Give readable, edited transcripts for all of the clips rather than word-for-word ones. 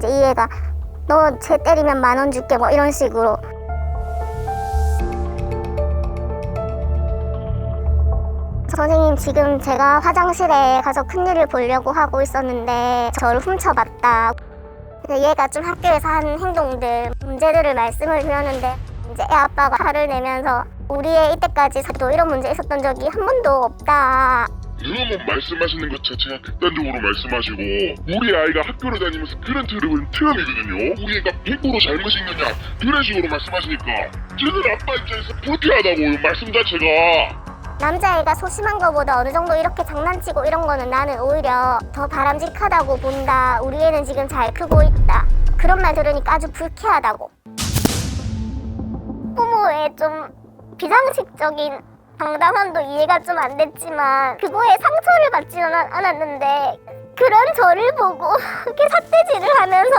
이제 이 애가 너 쟤 때리면 10,000원 줄게 뭐 이런 식으로. 선생님, 지금 제가 화장실에 가서 큰일을 보려고 하고 있었는데 저를 훔쳐봤다. 얘가 좀 학교에서 한 행동들, 문제들을 말씀을 드렸는데 이제 애 아빠가 화를 내면서 우리 애 이때까지 또 이런 문제 있었던 적이 한 번도 없다. 이런 말씀하시는 것 자체가 극단적으로 말씀하시고, 우리 아이가 학교를 다니면서 그런 틀은 처음이거든요. 우리 애가 100% 잘못이 있느냐 그런 식으로 말씀하시니까 저는 아빠 입장에서 불쾌하다고요, 말씀 자체가. 남자애가 소심한 거보다 어느 정도 이렇게 장난치고 이런 거는 나는 오히려 더 바람직하다고 본다. 우리 애는 지금 잘 크고 있다. 그런 말 들으니까 아주 불쾌하다고. 부모의 좀 비상식적인 당당함도 이해가 좀 안 됐지만 그거에 상처를 받지는 않았는데, 그런 저를 보고 이렇게 삿대질을 하면서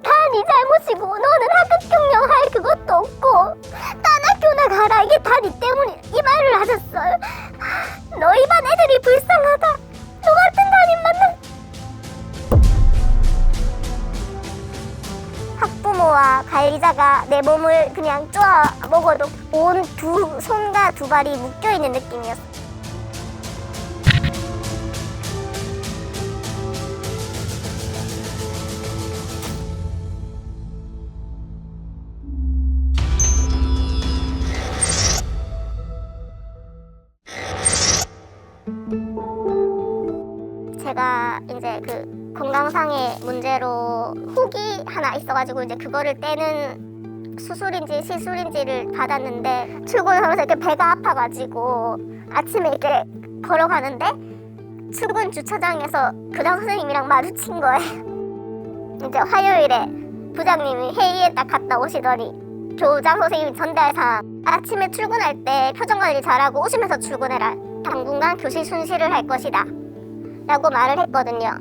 다 네 잘못이고 너는 학급 경영할 그것도 없고 딴 학교나 가라, 이게 다 네 때문이야, 이 말을 하셨어요. 너희 반 애들이 불쌍하다. 너 같은 담임 맞는 학부모와 관리자가 내 몸을 그냥 쪼아 먹어도 온 두 손과 두 발이 묶여있는 느낌이었어. 제가 이제 그 건강상의 문제로 혹이 하나 있어가지고 이제 그거를 떼는 수술인지 시술인지를 받았는데, 출근하면서 이렇게 배가 아파가지고 아침에 이렇게 걸어가는데 출근 주차장에서 교장 선생님이랑 마주친 거예요. 이제 화요일에 부장님이 회의에 딱 갔다 오시더니 교장 선생님이 전달사항, 아침에 출근할 때 표정 관리 잘하고 오시면서 출근해라. 당분간 교실 순시를 할 것이다 라고 말을 했거든요.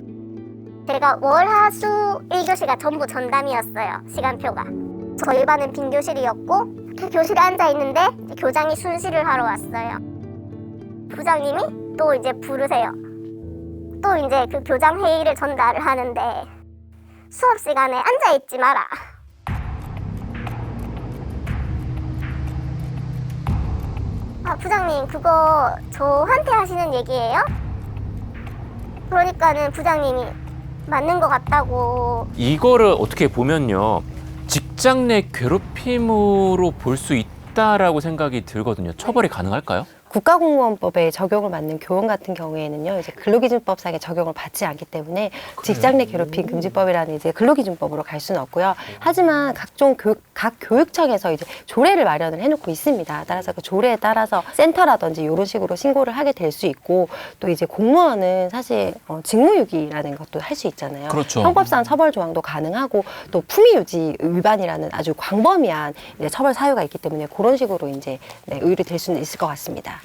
제가 월, 화, 수 1교시가 전부 전담이었어요, 시간표가. 저희 반은 빈 교실이었고 교실에 앉아있는데 교장이 순시를 하러 왔어요. 부장님이 또 이제 부르세요. 또 이제 그 교장 회의를 전달을 하는데, 수업 시간에 앉아있지 마라. 아, 부장님, 그거 저한테 하시는 얘기예요? 그러니까는 부장님이 맞는 것 같다고. 이거를 어떻게 보면요, 직장 내 괴롭힘으로 볼 수 있다라고 생각이 들거든요. 처벌이 가능할까요? 국가공무원법에 적용을 받는 교원 같은 경우에는요, 이제 근로기준법상의 적용을 받지 않기 때문에 직장 내 괴롭힘 금지법이라는 이제 근로기준법으로 갈 수는 없고요. 하지만 각 교육청에서 이제 조례를 마련을 해놓고 있습니다. 따라서 그 조례에 따라서 센터라든지 이런 식으로 신고를 하게 될 수 있고, 또 이제 공무원은 사실 직무유기라는 것도 할 수 있잖아요. 그렇죠. 형법상 처벌 조항도 가능하고, 또 품위유지 위반이라는 아주 광범위한 이제 처벌 사유가 있기 때문에 그런 식으로 이제 의뢰될 수는 있을 것 같습니다.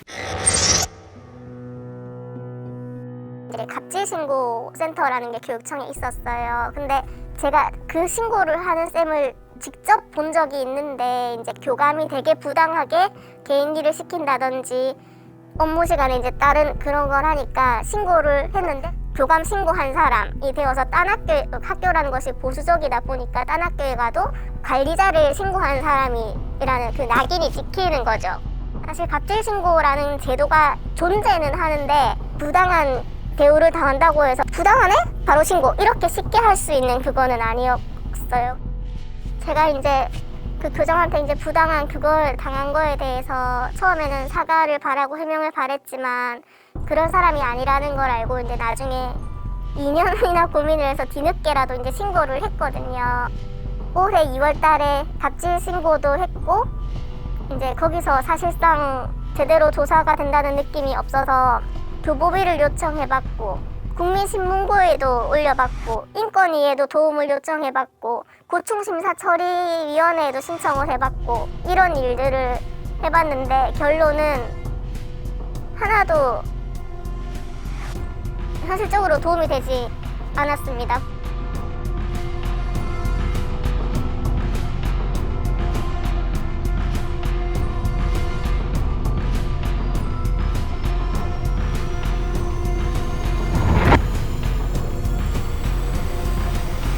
이제 갑질신고센터라는 게 교육청에 있었어요. 근데 제가 그 신고를 하는 쌤을 직접 본 적이 있는데, 이제 교감이 되게 부당하게 개인일을 시킨다든지 업무 시간에 이제 다른 그런 걸 하니까 신고를 했는데, 교감 신고한 사람이 되어서 딴 학교라는 것이 보수적이다 보니까 딴 학교에 가도 관리자를 신고한 사람이라는 그 낙인이 찍히는 거죠. 사실 갑질신고라는 제도가 존재는 하는데 부당한 대우를 당한다고 해서 부당하네? 바로 신고, 이렇게 쉽게 할 수 있는 그거는 아니었어요. 제가 이제 그 교장한테 이제 부당한 그걸 당한 거에 대해서 처음에는 사과를 바라고 해명을 바랬지만 그런 사람이 아니라는 걸 알고 이제 나중에 2년이나 고민을 해서 뒤늦게라도 이제 신고를 했거든요. 올해 2월 달에 갑질 신고도 했고, 이제 거기서 사실상 제대로 조사가 된다는 느낌이 없어서 교보비를 요청해봤고, 국민신문고에도 올려봤고, 인권위에도 도움을 요청해봤고, 고충심사처리위원회에도 신청을 해봤고, 이런 일들을 해봤는데 결론은 하나도 현실적으로 도움이 되지 않았습니다.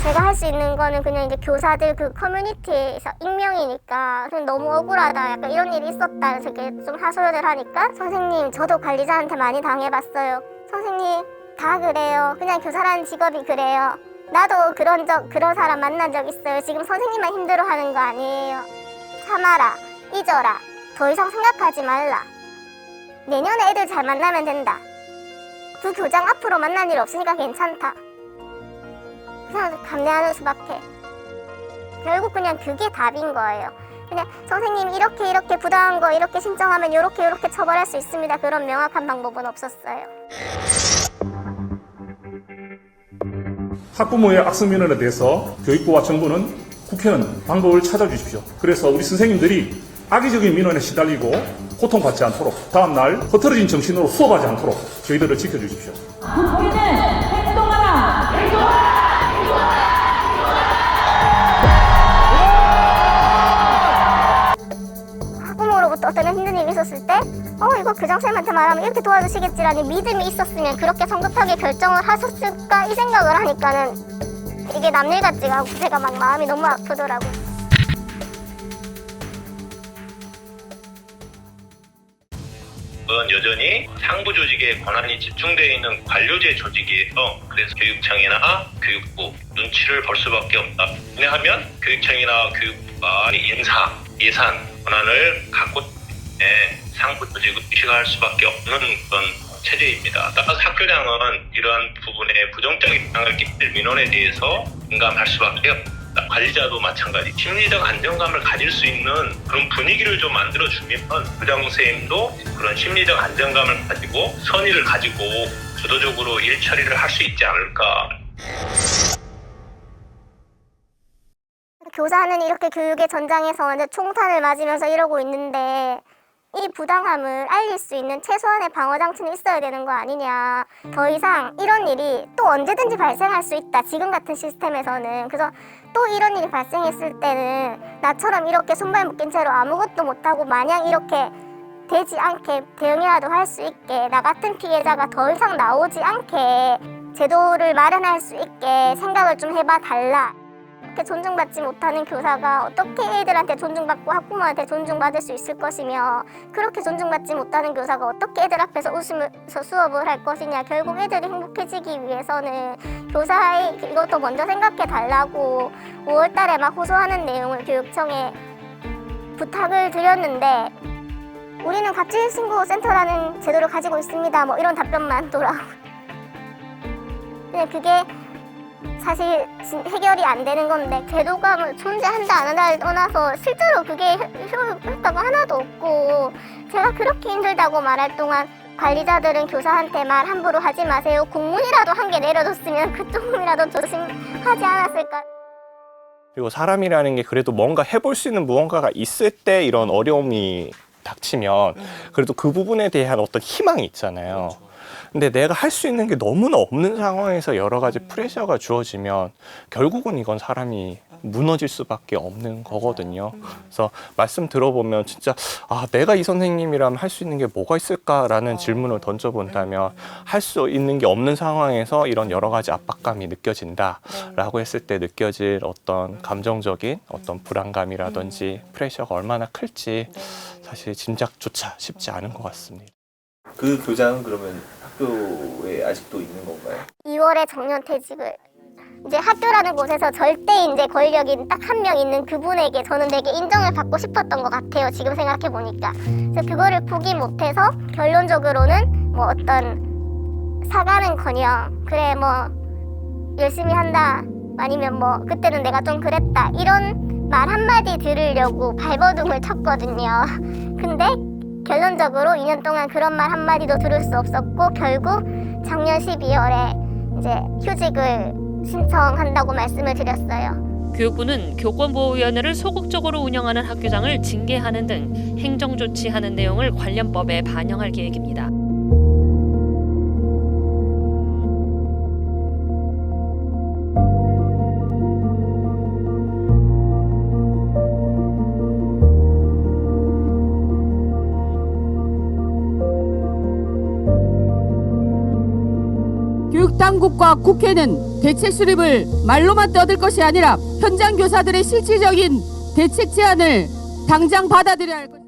제가 할 수 있는 거는 그냥 이제 교사들 그 커뮤니티에서 익명이니까 그냥 너무 억울하다, 약간 이런 일이 있었다 이렇게 좀 하소연을 하니까, 선생님 저도 관리자한테 많이 당해봤어요. 선생님 다 그래요. 그냥 교사라는 직업이 그래요. 나도 그런 사람 만난 적 있어요. 지금 선생님만 힘들어하는 거 아니에요. 참아라, 잊어라, 더 이상 생각하지 말라. 내년에 애들 잘 만나면 된다. 그 교장 앞으로 만날 일 없으니까 괜찮다. 그냥 감내하는 수밖에. 결국 그냥 그게 답인 거예요. 그냥 선생님 이렇게 부당한 거 이렇게 신청하면 이렇게 처벌할 수 있습니다. 그런 명확한 방법은 없었어요. 학부모의 악성 민원에 대해서 교육부와 정부는, 국회는 방법을 찾아주십시오. 그래서 우리 선생님들이 악의적인 민원에 시달리고 고통받지 않도록, 다음날 흐트러진 정신으로 수업하지 않도록 저희들을 지켜주십시오. 국회는 행동하라! 학부모로부터 어떤 힘든 일이 있었을 때 이거 교장선생님한테 말하면 이렇게 도와주시겠지라는 믿음이 있었으면 그렇게 성급하게 결정을 하셨을까 이 생각을 하니까는 이게 남일 같지가 않고 제가 막 마음이 너무 아프더라고요. 여전히 상부 조직에 권한이 집중되어 있는 관료제 조직이에요. 그래서 교육청이나 교육부 눈치를 볼 수밖에 없다. 왜냐하면 교육청이나 교육부가 인사, 예산 권한을 갖고 상부 조직을 의식할 수밖에 없는 그런 체제입니다. 따라서 학교장은 이러한 부분에 부정적인 영향을 끼칠 민원에 대해서 민감할 수밖에 없습니다. 관리자도 마찬가지. 심리적 안정감을 가질 수 있는 그런 분위기를 좀 만들어주면 교장 선생님도 그런 심리적 안정감을 가지고 선의를 가지고 주도적으로 일 처리를 할 수 있지 않을까. 교사는 이렇게 교육의 전장에서 완전 총탄을 맞으면서 이러고 있는데 이 부당함을 알릴 수 있는 최소한의 방어장치는 있어야 되는 거 아니냐. 더 이상 이런 일이 또 언제든지 발생할 수 있다. 지금 같은 시스템에서는. 그래서 또 이런 일이 발생했을 때는 나처럼 이렇게 손발 묶인 채로 아무것도 못하고 마냥 이렇게 되지 않게 대응이라도 할 수 있게, 나 같은 피해자가 더 이상 나오지 않게 제도를 마련할 수 있게 생각을 좀 해봐 달라. 이렇게 존중받지 못하는 교사가 어떻게 애들한테 존중받고 학부모한테 존중받을 수 있을 것이며, 그렇게 존중받지 못하는 교사가 어떻게 애들 앞에서 웃으면서 수업을 할 것이냐. 결국 애들이 행복해지기 위해서는 교사의 이것도 먼저 생각해 달라고 5월 달에 막 호소하는 내용을 교육청에 부탁을 드렸는데, 우리는 갑질신고센터라는 제도를 가지고 있습니다. 뭐 이런 답변만 돌아오고. 근데 그게 사실 해결이 안 되는 건데, 제도가 존재한다 안 한다를 떠나서 실제로 그게 효과가 하나도 없고, 제가 그렇게 힘들다고 말할 동안 관리자들은 교사한테 말 함부로 하지 마세요, 공문이라도 한 개 내려줬으면 그 조금이라도 조심하지 않았을까. 그리고 사람이라는 게 그래도 뭔가 해볼 수 있는 무언가가 있을 때 이런 어려움이 닥치면 그래도 그 부분에 대한 어떤 희망이 있잖아요. 근데 내가 할 수 있는 게 너무나 없는 상황에서 여러 가지 프레셔가 주어지면 결국은 이건 사람이 무너질 수밖에 없는 거거든요. 그래서 말씀 들어보면 진짜 내가 이 선생님이라면 할 수 있는 게 뭐가 있을까라는 질문을 던져본다면 할 수 있는 게 없는 상황에서 이런 여러 가지 압박감이 느껴진다라고 했을 때 느껴질 어떤 감정적인 어떤 불안감이라든지 프레셔가 얼마나 클지 사실 짐작조차 쉽지 않은 것 같습니다. 그 교장은 그러면 학교에 아직도 있는 건가요? 2월에 정년퇴직을, 이제 학교라는 곳에서 절대 이제 권력이 딱 한 명 있는 그분에게 저는 되게 인정을 받고 싶었던 것 같아요. 지금 생각해 보니까. 그래서 그거를 포기 못해서 결론적으로는 뭐 어떤 사과는커녕 그래 뭐 열심히 한다, 아니면 뭐 그때는 내가 좀 그랬다, 이런 말 한마디 들으려고 발버둥을 쳤거든요. 근데 결론적으로 2년 동안 그런 말 한마디도 들을 수 없었고, 결국 작년 12월에 이제 휴직을 신청한다고 말씀을 드렸어요. 교육부는 교권보호위원회를 소극적으로 운영하는 학교장을 징계하는 등 행정조치하는 내용을 관련법에 반영할 계획입니다. 교육당국과 국회는 대책 수립을 말로만 떠들 것이 아니라 현장 교사들의 실질적인 대책 제안을 당장 받아들여야 할 것입니다.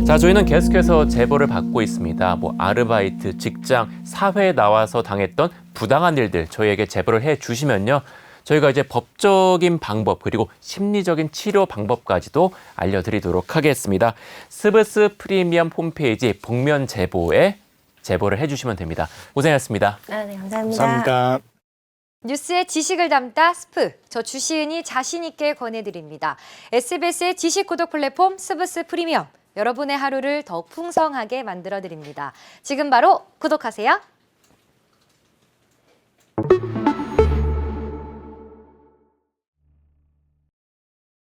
자, 저희는 계속해서 제보를 받고 있습니다. 아르바이트, 직장, 사회에 나와서 당했던 부당한 일들 저희에게 제보를 해 주시면요. 저희가 이제 법적인 방법 그리고 심리적인 치료 방법까지도 알려드리도록 하겠습니다. 스브스 프리미엄 홈페이지 복면 제보에 제보를 해주시면 됩니다. 고생하셨습니다. 네, 감사합니다. 감사합니다. 뉴스의 지식을 담다 스프, 저 주시은이 자신 있게 권해드립니다. SBS의 지식 구독 플랫폼 스브스 프리미엄, 여러분의 하루를 더 풍성하게 만들어드립니다. 지금 바로 구독하세요.